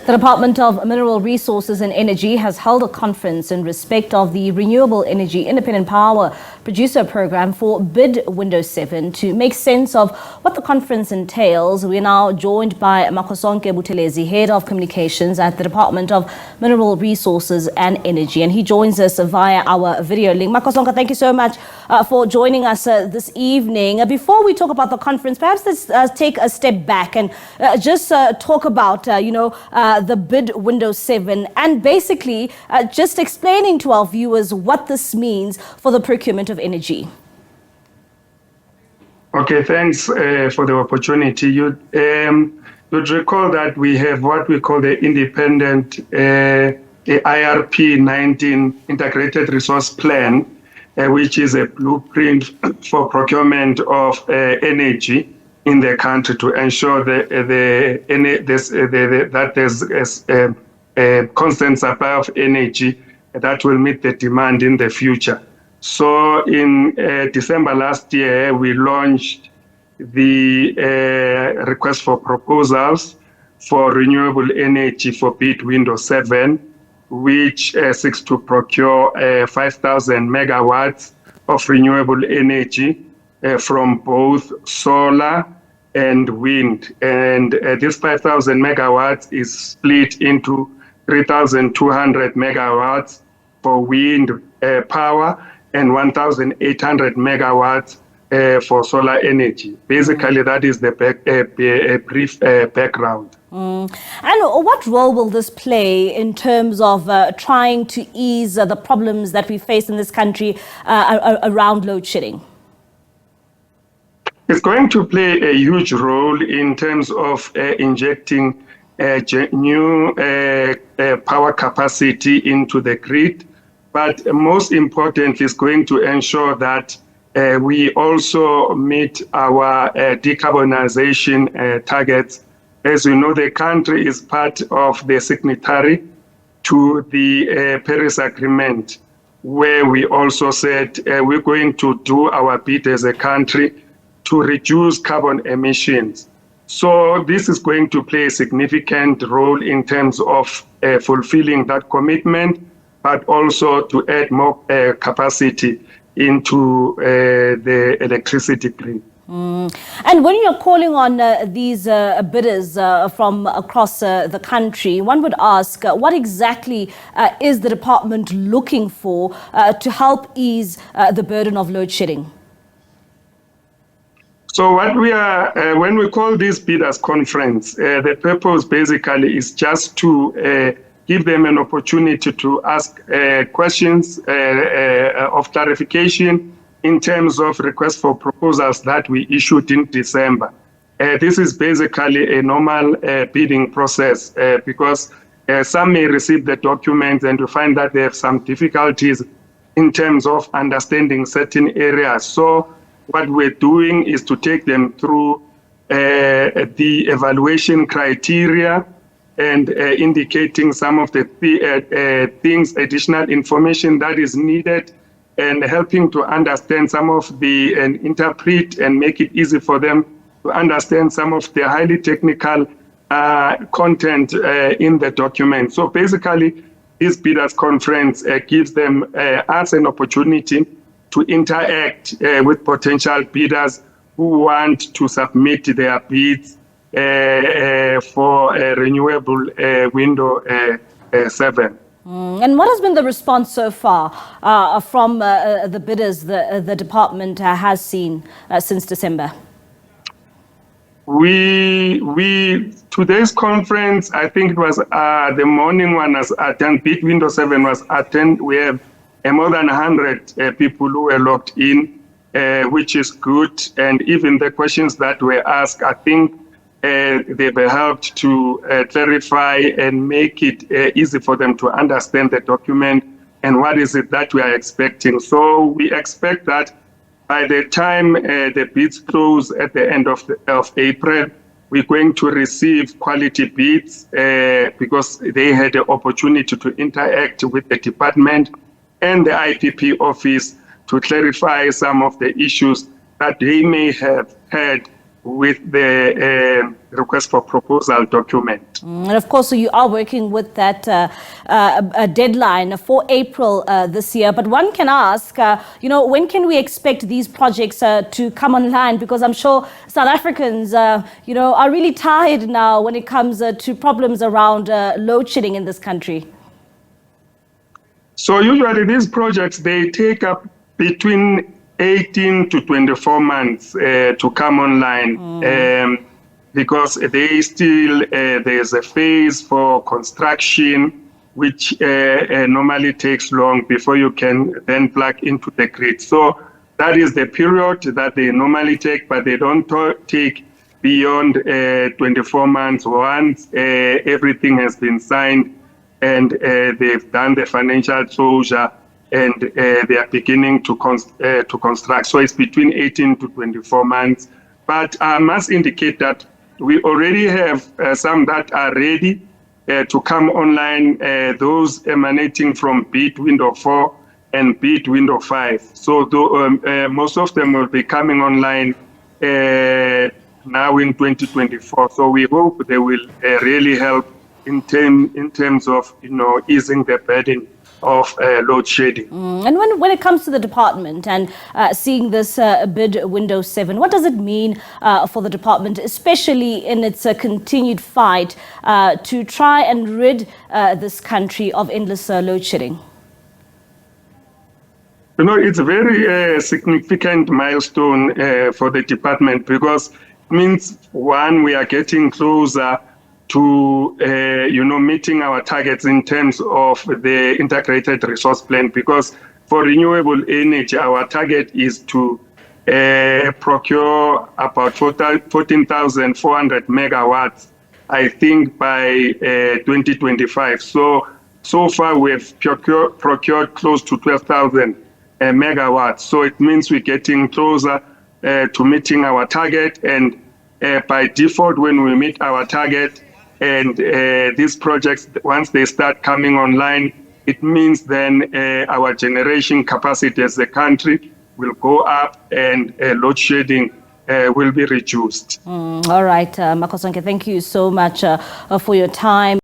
The Department of Mineral Resources and Energy has held a conference in respect of the Renewable Energy Independent Power Producer Program for Bid Window 7. To make sense of what the conference entails, we are now joined by Makhosonke Buthelezi, Head of Communications at the Department of Mineral Resources and Energy, and he joins us via our video link. Makhosonke, thank you so much for joining us this evening. Before we talk about the conference, perhaps let's take a step back and just talk about, the Bid Window 7, and basically just explaining to our viewers what this means for the procurement of energy. Okay, thanks for the opportunity. You'd recall that we have what we call the Independent IRP 19 Integrated Resource Plan, which is a blueprint for procurement of energy in the country to ensure that there's a constant supply of energy that will meet the demand in the future. So in December last year, we launched the request for proposals for renewable energy for Bid Window 7, which seeks to procure 5,000 megawatts of renewable energy from both solar and wind. And this 5,000 megawatts is split into 3,200 megawatts for wind power and 1,800 megawatts for solar energy. Basically, that is the brief background. And what role will this play in terms of trying to ease the problems that we face in this country around load shedding? It's going to play a huge role in terms of injecting new power capacity into the grid. But most importantly, it's going to ensure that we also meet our decarbonization targets. As you know, the country is part of the signatory to the Paris Agreement, where we also said we're going to do our bit as a country to reduce carbon emissions. So this is going to play a significant role in terms of fulfilling that commitment, but also to add more capacity into the electricity grid. And when you're calling on these bidders from across the country, one would ask, what exactly is the department looking for to help ease the burden of load shedding? So what we are, when we call this bidders conference, the purpose basically is just to give them an opportunity to ask questions of clarification in terms of requests for proposals that we issued in December. This is basically a normal bidding process because some may receive the documents and to find that they have some difficulties in terms of understanding certain areas. So what we're doing is to take them through the evaluation criteria and indicating some of the things, additional information that is needed, and helping to understand some of the, and interpret and make it easy for them to understand some of the highly technical content in the document. So basically, this bidders conference gives them us an opportunity to interact with potential bidders who want to submit their bids for a renewable window 7. And what has been the response so far from the bidders the department has seen since December? Today's conference, I think it was the morning one was attended, Bid Window 7 was attended. We have more than 100 people who were logged in, which is good. And even the questions that were asked, I think they've helped to clarify and make it easy for them to understand the document and what is it that we are expecting. So we expect that by the time the bids close at the end of April, we're going to receive quality bids because they had the opportunity to interact with the department and the IPP office to clarify some of the issues that they may have had with the request for proposal document. And of course, so you are working with that deadline for April this year. But one can ask, when can we expect these projects to come online? Because I'm sure South Africans, are really tired now when it comes to problems around load shedding in this country. So usually these projects, they take up between 18 to 24 months to come online because there's a phase for construction, which normally takes long before you can then plug into the grid. So that is the period that they normally take, but they don't take beyond 24 months once everything has been signed and they've done the financial closure and they are beginning to construct. So it's between 18 to 24 months. But I must indicate that we already have some that are ready to come online, those emanating from bid window 4 and bid window 5. So most of them will be coming online now in 2024. So we hope they will really help in terms of easing the burden of load shedding. And when it comes to the department and seeing this bid window 7, what does it mean for the department, especially in its continued fight to try and rid this country of endless load shedding? It's a very significant milestone for the department because it means, one, we are getting closer to meeting our targets in terms of the integrated resource plan, because for renewable energy, our target is to procure about 14,400 megawatts, I think, by 2025. So far we've procured close to 12,000 megawatts. So it means we're getting closer to meeting our target, and by default, when we meet our target, and these projects, once they start coming online, it means then our generation capacity as a country will go up and load shedding will be reduced. All right, Makhosonke, thank you so much for your time.